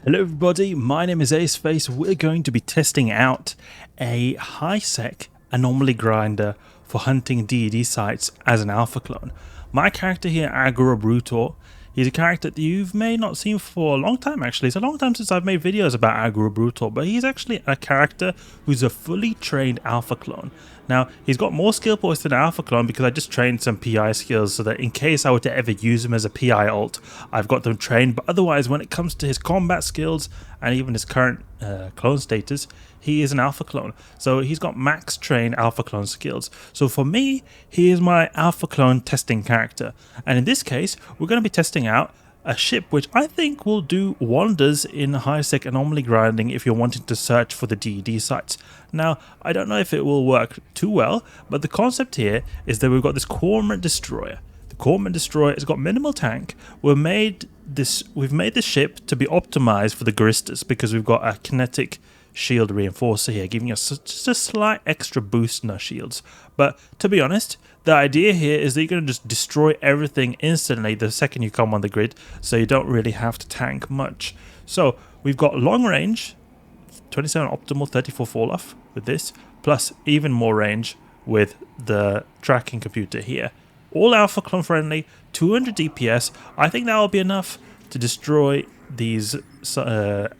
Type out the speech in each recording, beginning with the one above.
Hello everybody, my name is Aceface. We're going to be testing out a high-sec anomaly grinder for hunting DED sites as an alpha clone. My character here, Agro-Brutor, he's a character that you may not seen for a long time actually. It's a long time since I've made videos about Agro-Brutor, but he's actually a character who's a fully trained alpha clone. Now, he's got more skill points than an alpha clone because I just trained some PI skills so that in case I were to ever use him as a PI alt, I've got them trained. But otherwise, when it comes to his combat skills and even his current clone status, he is an alpha clone. So he's got max trained alpha clone skills. So for me, he is my alpha clone testing character. And in this case, we're going to be testing out a ship which I think will do wonders in high-sec anomaly grinding if you're wanting to search for the DED sites. Now, I don't know if it will work too well, but the concept here is that we've got this Cormorant destroyer. The Cormorant destroyer has got minimal tank. We've made this ship to be optimized for the guristas because we've got a kinetic shield reinforcer here, giving us just a slight extra boost in our shields. But to be honest, the idea here is that you're going to just destroy everything instantly the second you come on the grid, so you don't really have to tank much. So we've got long range, 27 optimal, 34 fall off with this, plus even more range with the tracking computer here. All alpha clone friendly, 200 DPS. I think that will be enough to destroy these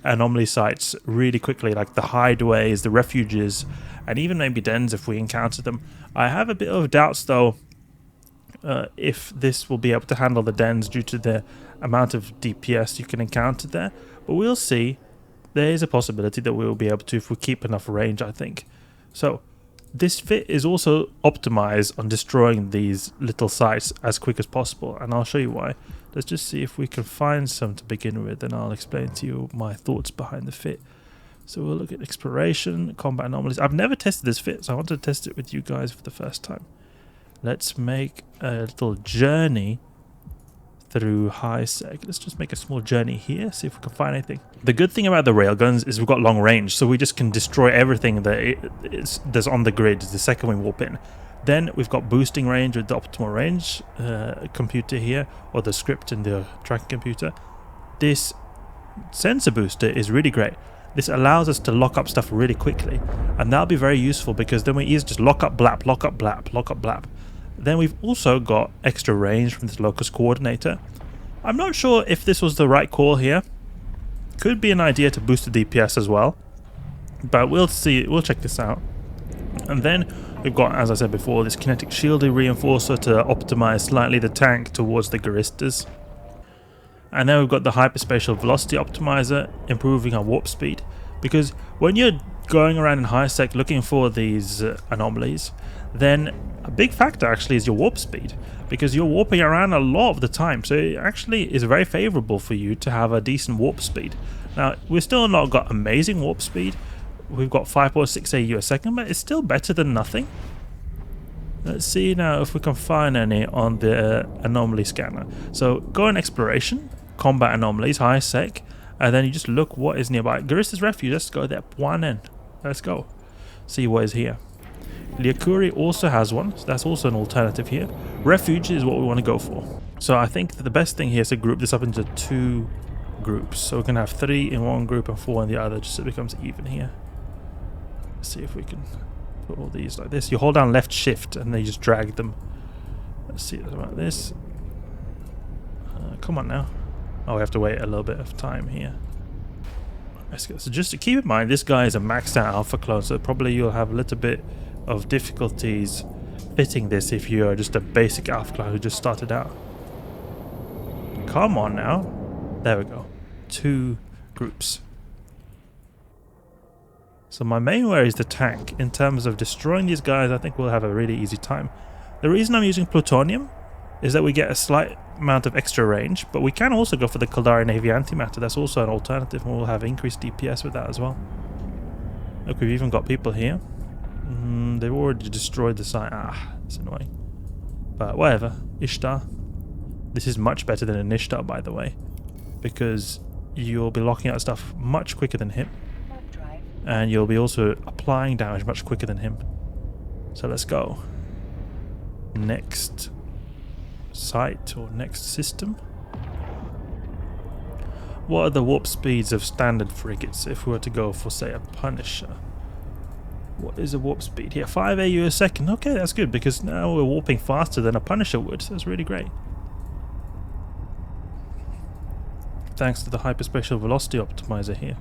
anomaly sites really quickly, like the hideaways, the refuges, and even maybe dens if we encounter them. I have a bit of doubts though if this will be able to handle the dens due to the amount of DPS you can encounter there, but we'll see. There is a possibility that we will be able to if we keep enough range, I think. So this fit is also optimized on destroying these little sites as quick as possible, and I'll show you why. Let's just see if we can find some to begin with, and I'll explain to you my thoughts behind the fit. So we'll look at exploration, combat anomalies. I've never tested this fit, so I want to test it with you guys for the first time. Let's make a little journey through high-sec. Let's just make a small journey here, see if we can find anything. The good thing about the railguns is we've got long range, so we just can destroy everything that's on the grid the second we warp in. Then we've got boosting range with the optimal range computer here, or the script in the tracking computer. This sensor booster is really great. This allows us to lock up stuff really quickly, and that'll be very useful because then we just lock up blap, lock up blap, lock up blap. Then we've also got extra range from this Locus coordinator. I'm not sure if this was the right call here. Could be an idea to boost the DPS as well, but we'll see. We'll check this out. And then we've got, as I said before, this kinetic shielding reinforcer to optimize slightly the tank towards the guristas. And then we've got the Hyperspatial velocity optimizer, improving our warp speed. Because when you're going around in high sec looking for these anomalies, then a big factor actually is your warp speed, because you're warping around a lot of the time. So it actually is very favorable for you to have a decent warp speed. Now, we've still not got amazing warp speed. We've got 5.6 AU a second, but it's still better than nothing. Let's see now if we can find any on the anomaly scanner. So go in exploration, combat anomalies, high sec, and then you just look what is nearby. Guristas Refuge, let's go there, one end. Let's go. See what is here. Liakuri also has one, so that's also an alternative here. Refuge is what we want to go for. So I think that the best thing here is to group this up into 2 groups. So we're going to have 3 in one group and 4 in the other, just so it becomes even here. Let's see if we can put all these like this. You hold down left shift and then you just drag them. Let's see about this. Come on now. Oh, we have to wait a little bit of time here. Let's go. So just to keep in mind, this guy is a maxed out alpha clone, so probably you'll have a little bit of difficulties fitting this if you're just a basic alpha clone who just started out. Come on now. There we go. 2 groups. So my main worry is the tank. In terms of destroying these guys, I think we'll have a really easy time. The reason I'm using Plutonium is that we get a slight amount of extra range, but we can also go for the Caldari Navy Antimatter. That's also an alternative, and we'll have increased DPS with that as well. Look, we've even got people here. They've already destroyed the site. That's annoying. But whatever. Ishtar. This is much better than an Ishtar, by the way, because you'll be locking out stuff much quicker than him. And you'll be also applying damage much quicker than him. So let's go. Next site or next system. What are the warp speeds of standard frigates if we were to go for, say, a Punisher? What is a warp speed here? 5 AU a second. Okay, that's good because now we're warping faster than a Punisher would. So that's really great. Thanks to the Hyperspatial velocity optimizer here.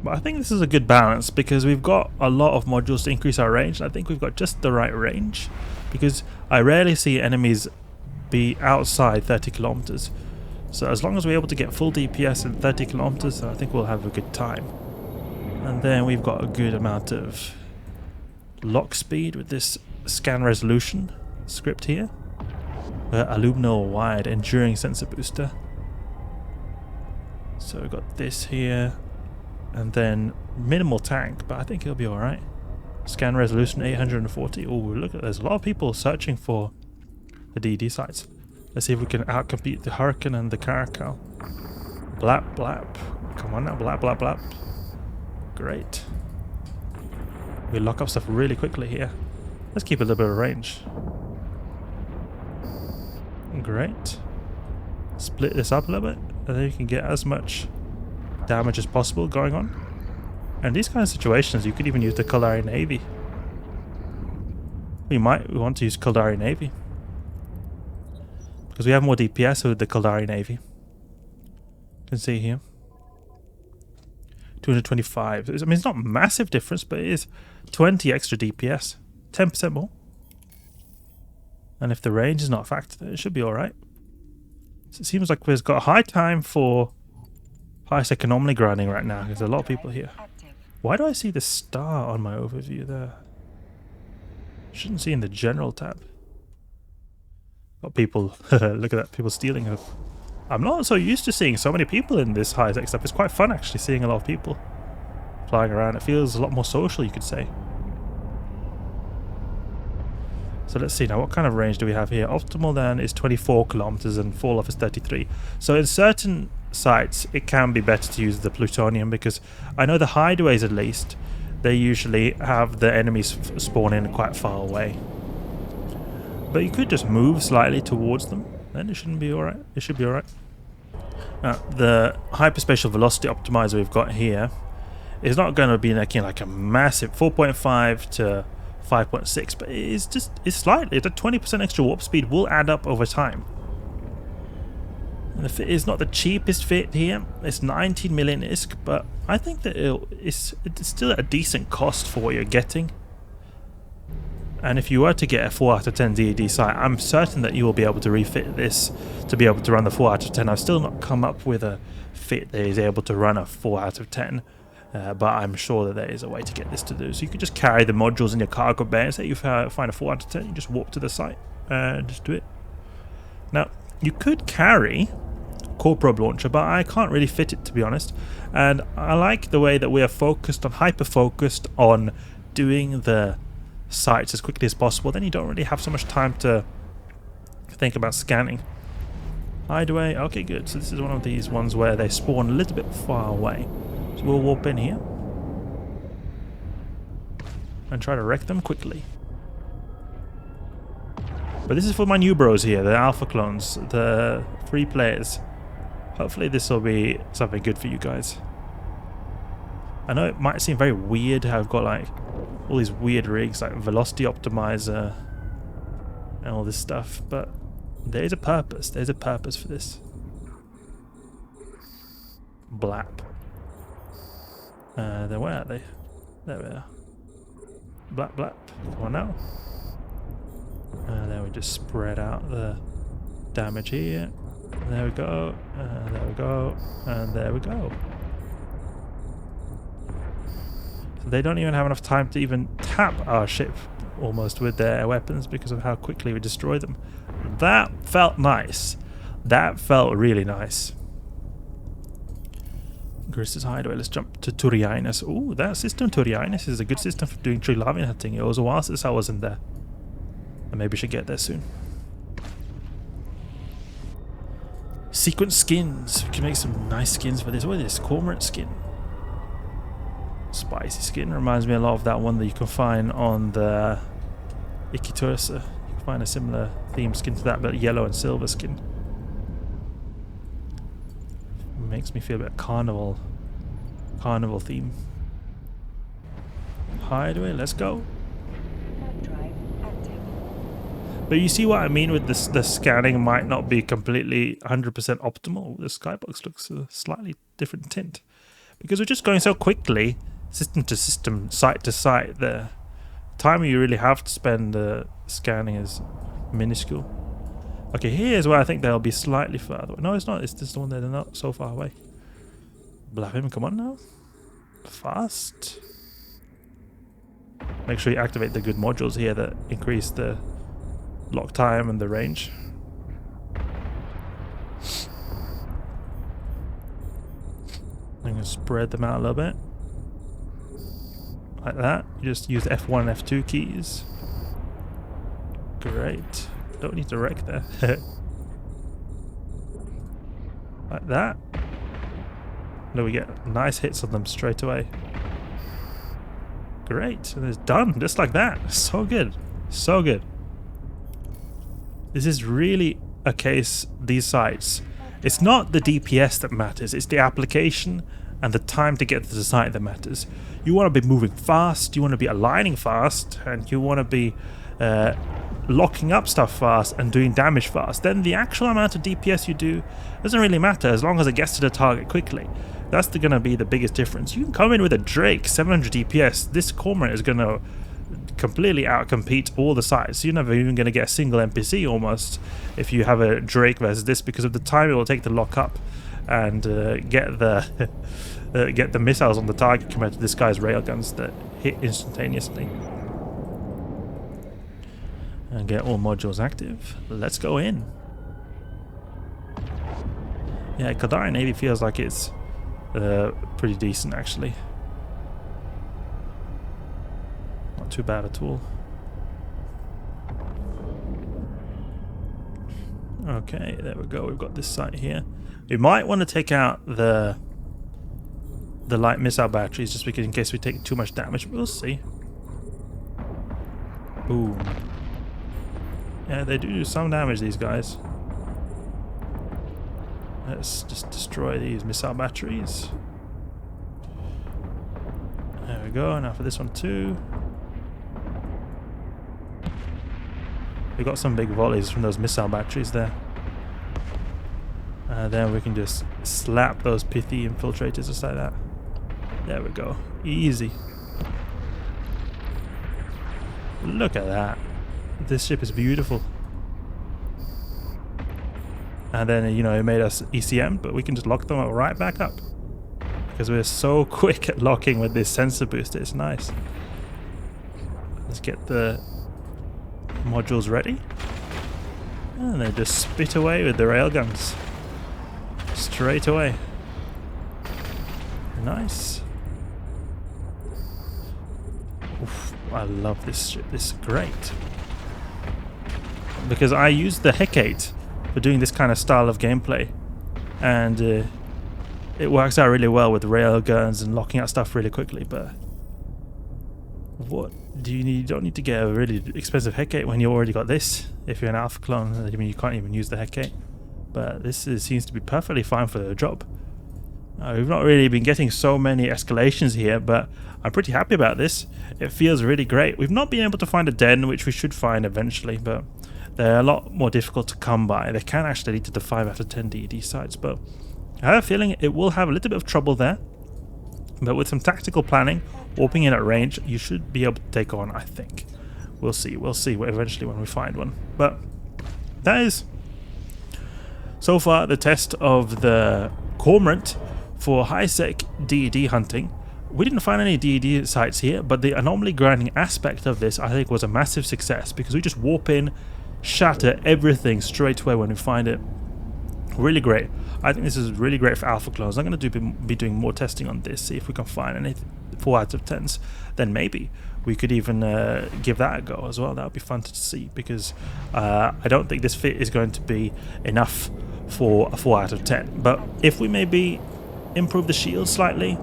But I think this is a good balance because we've got a lot of modules to increase our range. And I think we've got just the right range because I rarely see enemies be outside 30 kilometers. So as long as we're able to get full DPS in 30 kilometers, I think we'll have a good time. And then we've got a good amount of lock speed with this scan resolution script here. Alumel-Wired enduring sensor booster. So we've got this here. And then minimal tank, but I think it'll be alright. Scan resolution 840. Oh, look at there's a lot of people searching for the DED sites. Let's see if we can outcompete the Hurricane and the Caracal. Blap, blap. Come on now, blap, blap, blap. Great. We lock up stuff really quickly here. Let's keep a little bit of range. Great. Split this up a little bit, and then you can get as much damage as possible going on. And these kind of situations, you could even use the Caldari Navy. We want to use Caldari Navy because we have more DPS with the Caldari Navy. You can see here 225. I mean, it's not a massive difference, but it is 20 extra DPS, 10% more. And if the range is not a factor, then it should be alright. So it seems like we've got a high time for high-sec anomaly grinding right now. There's a lot of people here. Why do I see the star on my overview there? Shouldn't see in the general tab. Got people, look at that, people stealing her. I'm not so used to seeing so many people in this high-tech stuff. It's quite fun actually seeing a lot of people flying around. It feels a lot more social, you could say. So let's see now, what kind of range do we have here? Optimal then is 24 kilometers and fall off is 33. So in certain sites it can be better to use the Plutonium because I know the hideaways at least, they usually have the enemies spawn in quite far away. But you could just move slightly towards them, then it shouldn't be alright. It should be alright. The Hyperspatial velocity optimizer we've got here is not going to be making like a massive 4.5 to 5.6, but it's slightly, the 20% extra warp speed will add up over time. And the fit is not the cheapest fit here. It's 19 million ISK, but I think that it's still a decent cost for what you're getting. And if you were to get a 4 out of 10 DED site, I'm certain that you will be able to refit this to be able to run the 4 out of 10. I've still not come up with a fit that is able to run a 4 out of 10. But I'm sure that there is a way to get this to do. So you could just carry the modules in your cargo bay and say you find a 4 out of 10, you just walk to the site and just do it. Now, you could carry core probe launcher, but I can't really fit it, to be honest. And I like the way that we are focused on, hyper-focused on doing the sites as quickly as possible. Then you don't really have so much time to think about scanning. Hideaway, okay, good. So this is one of these ones where they spawn a little bit far away. So we'll warp in here and try to wreck them quickly. But this is for my new bros here, the alpha clones, the free players. Hopefully this will be something good for you guys. I know it might seem very weird how I've got like all these weird rigs like velocity optimizer and all this stuff, but there's a purpose. There's a purpose for this. Blap. Then where are they? There we are. Blap, blap. Come on now. Then we just spread out the damage here. There we go. There we go. And there we go. So they don't even have enough time to even tap our ship almost with their weapons because of how quickly we destroy them. That felt nice. That felt really nice. Guristas hideaway. Let's jump to Turianus. Ooh, that system Turianus is a good system for doing tree larvae hunting. It was a while since I wasn't there. And maybe we should get there soon. Sequence skins. We can make some nice skins for this. What is this? Cormorant skin. Spicy skin. Reminds me a lot of that one that you can find on the Ikitursa. You can find a similar theme skin to that, but yellow and silver skin. makes me feel a bit carnival theme. Hideaway, let's go. But you see what I mean with this, the scanning might not be completely 100% optimal. The skybox looks a slightly different tint. Because we're just going so quickly, system to system, site to site, the time you really have to spend scanning is minuscule. Okay, here's where I think they'll be slightly further. No, it's not. It's just the one that they're not so far away. Blab him, come on now. Fast. Make sure you activate the good modules here that increase the lock time and the range. I'm going to spread them out a little bit. Like that. You just use F1 and F2 keys. Great. Don't need to wreck there. Like that. Now we get nice hits on them straight away. Great. And it's done. Just like that. So good. So good. This is really a case, these sites. It's not the DPS that matters. It's the application and the time to get to the site that matters. You want to be moving fast. You want to be aligning fast. And you want to be locking up stuff fast and doing damage fast. Then the actual amount of DPS you do doesn't really matter as long as it gets to the target quickly. That's going to be the biggest difference. You can come in with a Drake, 700 DPS. This Cormorant is going to completely outcompete all the sites. You're never even going to get a single NPC almost if you have a Drake versus this, because of the time it will take to lock up and get the missiles on the target compared to this guy's railguns that hit instantaneously. And get all modules active. Let's go in. Yeah, Caldari Navy feels like it's pretty decent actually. Not too bad at all. Okay, there we go. We've got this site here. We might want to take out the light missile batteries just because in case we take too much damage. We'll see. Boom. Yeah, they do some damage, these guys. Let's just destroy these missile batteries. There we go. Now for this one too. We got some big volleys from those missile batteries there. Then we can just slap those pithy infiltrators just like that. There we go. Easy. Look at that. This ship is beautiful. And then, you know, it made us ECM, but we can just lock them right back up. Because we're so quick at locking with this sensor booster. It's nice. Let's get the modules ready. And they just spit away with the railguns. Straight away. Nice. Oof, I love this ship. This is great. Because I use the Hecate for doing this kind of style of gameplay. And it works out really well with railguns and locking out stuff really quickly. But what do you need? You don't need to get a really expensive Hecate when you already got this. If you're an alpha clone, I mean, you can't even use the Hecate. But this seems to be perfectly fine for the job. We've not really been getting so many escalations here, but I'm pretty happy about this. It feels really great. We've not been able to find a den, which we should find eventually, but they're a lot more difficult to come by. They can actually lead to the 5 out of 10 DED sites, but I have a feeling it will have a little bit of trouble there. But with some tactical planning, warping in at range, you should be able to take on, I think. We'll see eventually when we find one. But that is so far the test of the Cormorant for high-sec DED hunting. We didn't find any DED sites here, but the anomaly grinding aspect of this I think was a massive success because we just warp in, shatter everything straight away when we find it. Really great. I think this is really great for alpha clones. I'm going to be doing more testing on this, see if we can find any 4 out of 10s. Then maybe we could even give that a go as well. That would be fun to see because I don't think this fit is going to be enough for a 4 out of 10. But if we maybe improve the shield slightly,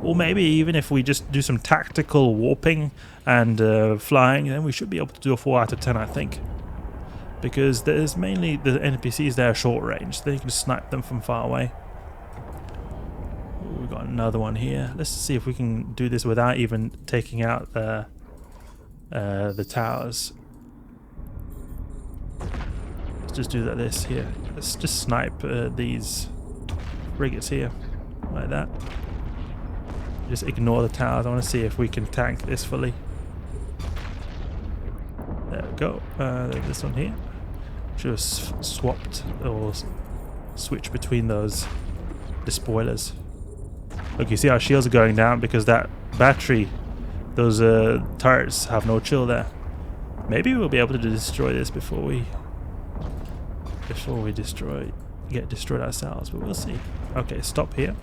or maybe even if we just do some tactical warping and flying, then we should be able to do a 4 out of 10, I think. Because there's mainly the NPCs there are short range, so you can snipe them from far away. we've got another one here. Let's see if we can do this without even taking out the towers. Let's just do this here. Let's just snipe these frigates here, like that. Just ignore the towers. I want to see if we can tank this fully. There we go. This one here. Should have swapped or switched between those despoilers. Look, you see our shields are going down because that battery, those turrets have no chill there. Maybe we'll be able to destroy this before we get destroyed ourselves, but we'll see. Okay, stop here.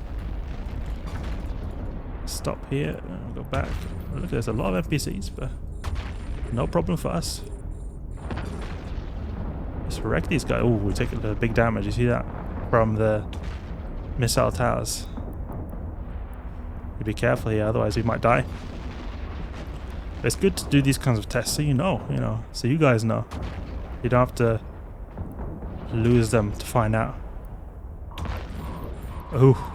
Stop here and go back. Look, there's a lot of NPCs, but no problem for us. Just wreck these guys. Oh, we're taking the big damage. You see that from the missile towers. You be careful here, otherwise we might die. But it's good to do these kinds of tests, so you know, so you guys know. You don't have to lose them to find out. Oh,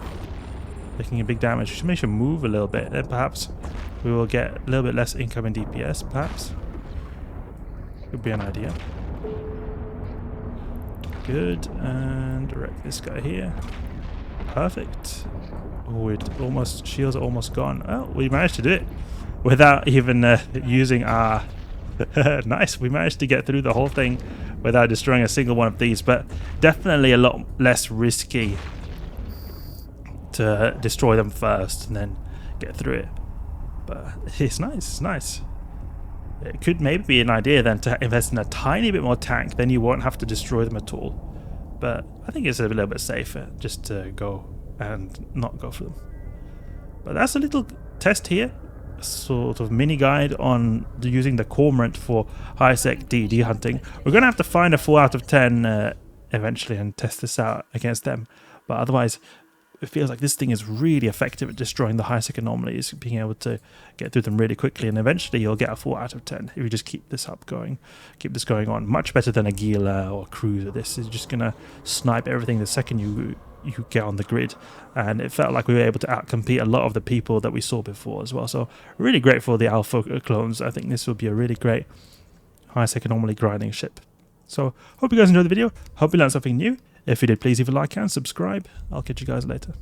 taking a big damage. We should make sure move a little bit. Then perhaps we will get a little bit less incoming DPS. Perhaps could be an idea. Good, and wreck this guy here. Perfect. Oh, it almost, shields are almost gone. Oh, we managed to do it without even using our nice. We managed to get through the whole thing without destroying a single one of these, but definitely a lot less risky to destroy them first and then get through it. But it's nice, it's nice. It could maybe be an idea then to invest in a tiny bit more tank, then you won't have to destroy them at all. But I think it's a little bit safer just to go and not go for them. But that's a little test here, sort of mini guide on using the Cormorant for high-sec DED hunting. We're going to have to find a 4 out of 10 eventually and test this out against them. But otherwise, it feels like this thing is really effective at destroying the high-sec anomalies, being able to get through them really quickly, and eventually you'll get a 4 out of 10 if you just keep this going on. Much better than a Gila or a Cruiser. This is just going to snipe everything the second you get on the grid, and it felt like we were able to outcompete a lot of the people that we saw before as well. So really great for the alpha clones. I think this will be a really great high-sec anomaly grinding ship. So hope you guys enjoyed the video. Hope you learned something new. If you did, please leave a like and subscribe. I'll catch you guys later.